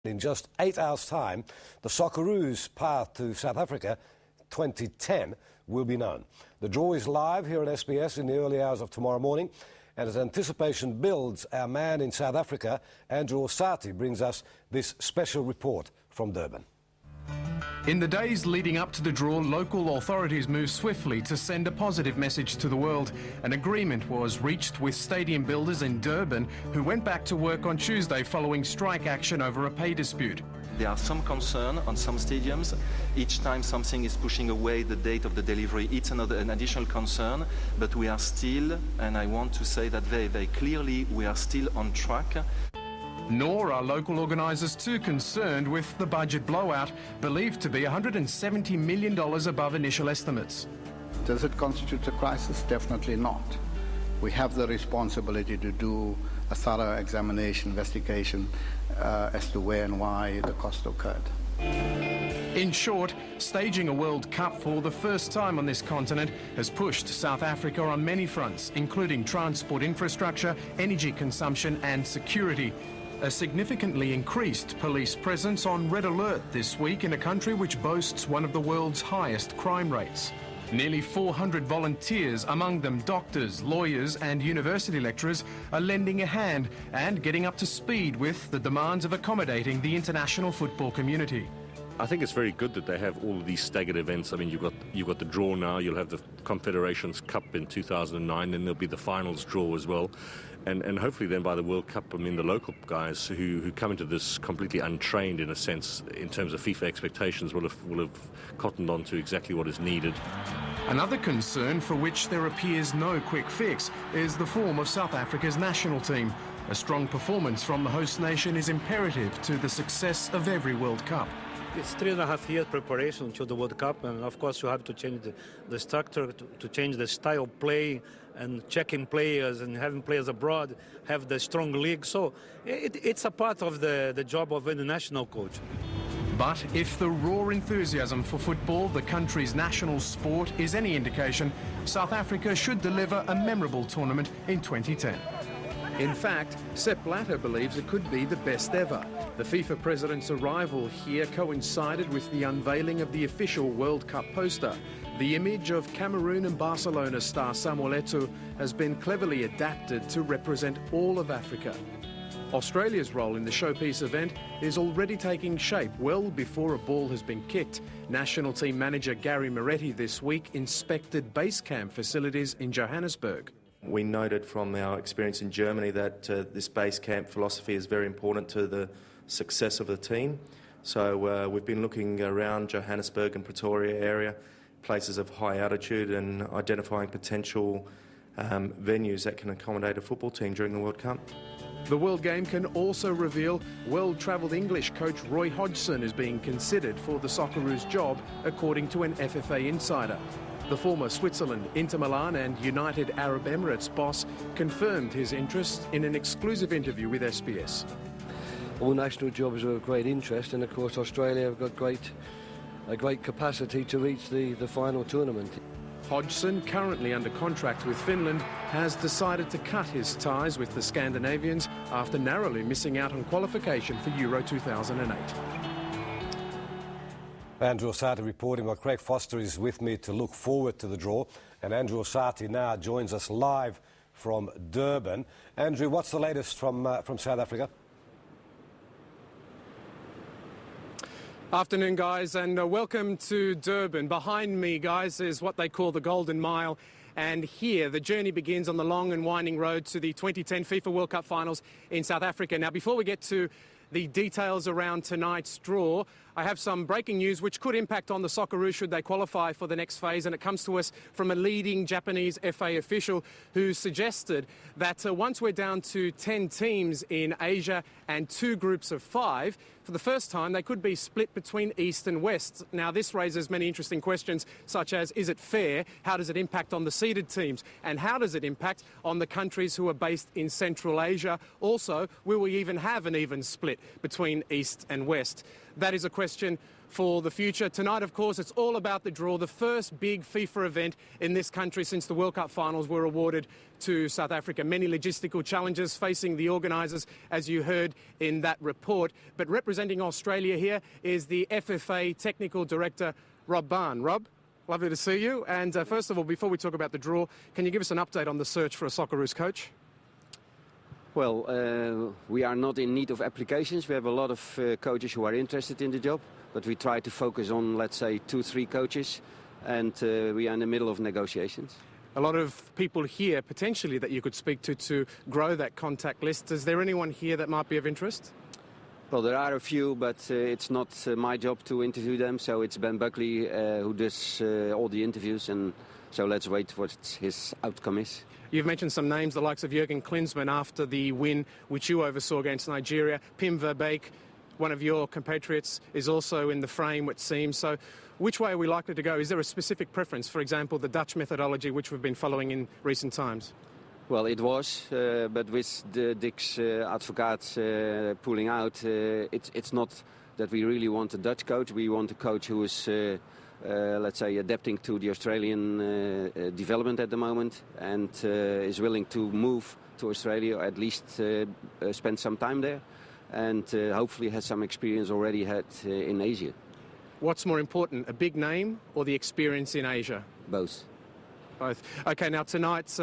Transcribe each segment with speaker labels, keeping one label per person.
Speaker 1: In just 8 hours' time, the Socceroos' path to South Africa 2010 will be known. The draw is live here on SBS in the early hours of tomorrow morning, and as anticipation builds, our man in South Africa, Andrew Osati, brings us this special report from Durban.
Speaker 2: In the days leading up to the draw, local authorities moved swiftly to send a positive message to the world. An agreement was reached with stadium builders in Durban, who went back to work on Tuesday following strike action over a pay dispute.
Speaker 3: There are some concern on some stadiums. Each time something is pushing away the date of the delivery, it's an additional concern, but we are still, and I want to say that very, very clearly, we are still on track.
Speaker 2: Nor are local organisers too concerned with the budget blowout, believed to be $170 million above initial estimates.
Speaker 4: Does it constitute a crisis? Definitely not. We have the responsibility to do a thorough examination, investigation as to where and why the cost occurred.
Speaker 2: In short, staging a World Cup for the first time on this continent has pushed South Africa on many fronts, including transport infrastructure, energy consumption and security. A significantly increased police presence on red alert this week in a country which boasts one of the world's highest crime rates. Nearly 400 volunteers, among them doctors, lawyers and university lecturers, are lending a hand and getting up to speed with the demands of accommodating the international football community.
Speaker 5: I think it's very good that they have all of these staggered events. I mean, you've got the draw now, you'll have the Confederations Cup in 2009, then there'll be the finals draw as well. And hopefully then by the World Cup, I mean, the local guys who come into this completely untrained, in a sense, in terms of FIFA expectations, will have cottoned on to exactly what is needed.
Speaker 2: Another concern for which there appears no quick fix is the form of South Africa's national team. A strong performance from the host nation is imperative to the success of every World Cup.
Speaker 6: It's 3.5 years preparation to the World Cup, and of course you have to change the structure, to change the style of play, and checking players and having players abroad, have the strong league. So it's a part of the job of any national coach.
Speaker 2: But if the raw enthusiasm for football, the country's national sport, is any indication, South Africa should deliver a memorable tournament in 2010. In fact, Sepp Blatter believes it could be the best ever. The FIFA president's arrival here coincided with the unveiling of the official World Cup poster. The image of Cameroon and Barcelona star Samuel Eto'o has been cleverly adapted to represent all of Africa. Australia's role in the showpiece event is already taking shape well before a ball has been kicked. National team manager Gary Moretti this week inspected base camp facilities in Johannesburg.
Speaker 7: We noted from our experience in Germany that this base camp philosophy is very important to the success of the team. So we've been looking around Johannesburg and Pretoria area, places of high altitude, and identifying potential venues that can accommodate a football team during the World Cup.
Speaker 2: The World Game can also reveal well-travelled English coach Roy Hodgson is being considered for the Socceroos job, according to an FFA insider. The former Switzerland, Inter Milan and United Arab Emirates boss confirmed his interest in an exclusive interview with SBS.
Speaker 8: All national jobs are of great interest, and of course Australia have got a great capacity to reach the final tournament.
Speaker 2: Hodgson, currently under contract with Finland, has decided to cut his ties with the Scandinavians after narrowly missing out on qualification for Euro 2008.
Speaker 1: Andrew Osati reporting, while Craig Foster is with me to look forward to the draw. And Andrew Osati now joins us live from Durban. Andrew, what's the latest from South Africa?
Speaker 2: Afternoon, guys, and welcome to Durban. Behind me, guys, is what they call the Golden Mile. And here, the journey begins on the long and winding road to the 2010 FIFA World Cup finals in South Africa. Now, before we get to the details around tonight's draw, I have some breaking news which could impact on the Socceroos should they qualify for the next phase, and it comes to us from a leading Japanese FA official who suggested that once we're down to 10 teams in Asia and 2 groups of 5, for the first time they could be split between East and West. Now this raises many interesting questions, such as, is it fair? How does it impact on the seeded teams? And how does it impact on the countries who are based in Central Asia? Also, will we even have an even split between East and West? That is a question question for the future. Tonight, of course, it's all about the draw, the first big FIFA event in this country since the World Cup finals were awarded to South Africa. Many logistical challenges facing the organisers, as you heard in that report. But representing Australia here is the FFA Technical Director, Rob Barn. Rob, lovely to see you. And first of all, before we talk about the draw, can you give us an update on the search for a Socceroos coach?
Speaker 9: Well, we are not in need of applications. We have a lot of coaches who are interested in the job, but we try to focus on, let's say, 2-3 coaches, and we are in the middle of negotiations.
Speaker 2: A lot of people here, potentially, that you could speak to grow that contact list. Is there anyone here that might be of interest?
Speaker 9: Well, there are a few, but it's not my job to interview them, so it's Ben Buckley who does all the interviews, and so let's wait what his outcome is.
Speaker 2: You've mentioned some names, the likes of Jurgen Klinsmann after the win, which you oversaw against Nigeria. Pim Verbeek, one of your compatriots, is also in the frame, it seems. So which way are we likely to go? Is there a specific preference, for example, the Dutch methodology, which we've been following in recent times?
Speaker 9: Well, it was, but with the Dick's Advocaat pulling out, it's not that we really want a Dutch coach. We want a coach who is, let's say, adapting to the Australian development at the moment and is willing to move to Australia, or at least spend some time there, and hopefully has some experience already had in Asia.
Speaker 2: What's more important, a big name or the experience in Asia?
Speaker 9: Both.
Speaker 2: Both. OK, now tonight,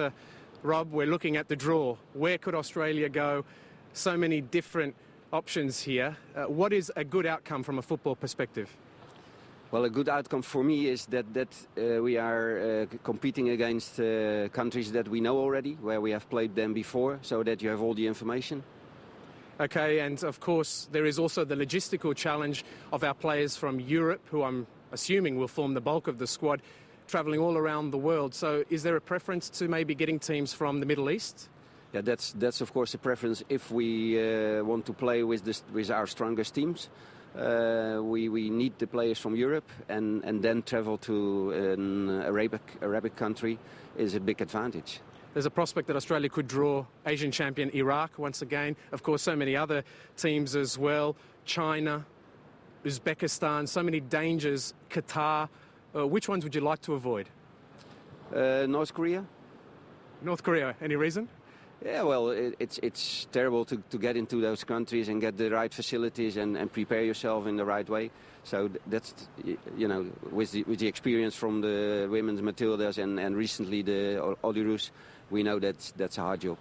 Speaker 2: Rob, we're looking at the draw. Where could Australia go? So many different options here. What is a good outcome from a football perspective?
Speaker 9: Well, a good outcome for me is that we are competing against countries that we know already, where we have played them before, so that you have all the information.
Speaker 2: OK, and of course there is also the logistical challenge of our players from Europe, who I'm assuming will form the bulk of the squad, travelling all around the world. So is there a preference to maybe getting teams from the Middle East?
Speaker 9: Yeah, that's of course a preference if we want to play with our strongest teams. We need the players from Europe, and then travel to an Arabic country is a big advantage.
Speaker 2: There's a prospect that Australia could draw Asian champion Iraq once again. Of course, so many other teams as well. China, Uzbekistan, so many dangers. Qatar. Which ones would you like to avoid?
Speaker 9: North Korea.
Speaker 2: North Korea, any reason?
Speaker 9: Yeah, well, it's terrible to get into those countries and get the right facilities and prepare yourself in the right way. So that's, you know, with the experience from the women's Matildas and recently the Olyroos, we know that's a hard job.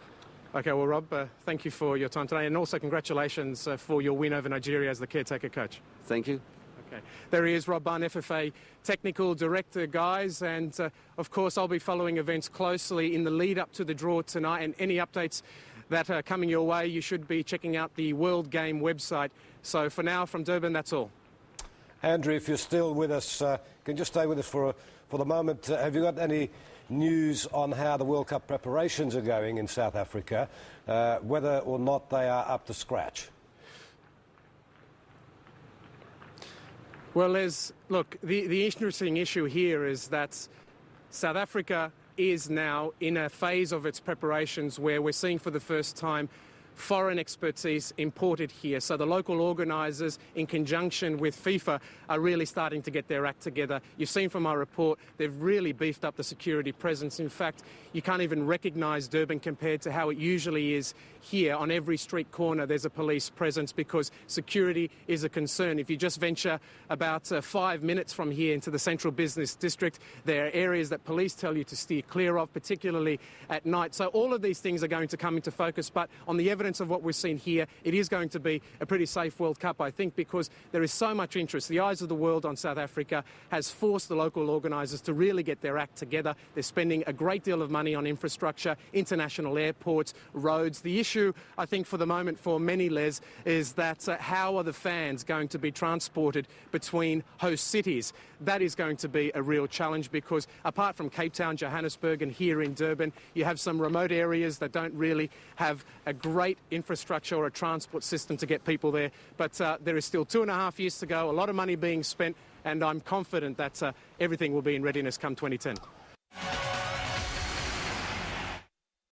Speaker 2: OK, well, Rob, thank you for your time today, and also congratulations for your win over Nigeria as the caretaker coach.
Speaker 9: Thank you.
Speaker 2: Okay. There he is, Rob Barn, FFA Technical Director, guys. And, of course, I'll be following events closely in the lead-up to the draw tonight. And any updates that are coming your way, you should be checking out the World Game website. So, for now, from Durban, that's all.
Speaker 1: Andrew, if you're still with us, can you just stay with us for the moment? Have you got any news on how the World Cup preparations are going in South Africa, whether or not they are up to scratch?
Speaker 2: Well, look, the interesting issue here is that South Africa is now in a phase of its preparations where we're seeing for the first time foreign expertise imported here. So the local organisers, in conjunction with FIFA, are really starting to get their act together. You've seen from our report, they've really beefed up the security presence. In fact, you can't even recognise Durban compared to how it usually is here. On every street corner, there's a police presence because security is a concern. If you just venture about 5 minutes from here into the central business district, there are areas that police tell you to steer clear of, particularly at night. So all of these things are going to come into focus. But on the evidence of what we've seen here, it is going to be a pretty safe World Cup, I think, because there is so much interest. The eyes of the world on South Africa has forced the local organisers to really get their act together. They're spending a great deal of money on infrastructure, international airports, roads. The issue, I think, for the moment for many, Les, is that how are the fans going to be transported between host cities? That is going to be a real challenge because apart from Cape Town, Johannesburg and here in Durban, you have some remote areas that don't really have a great infrastructure or a transport system to get people there. But there is still 2.5 years to go, a lot of money being spent, and I'm confident that everything will be in readiness come 2010.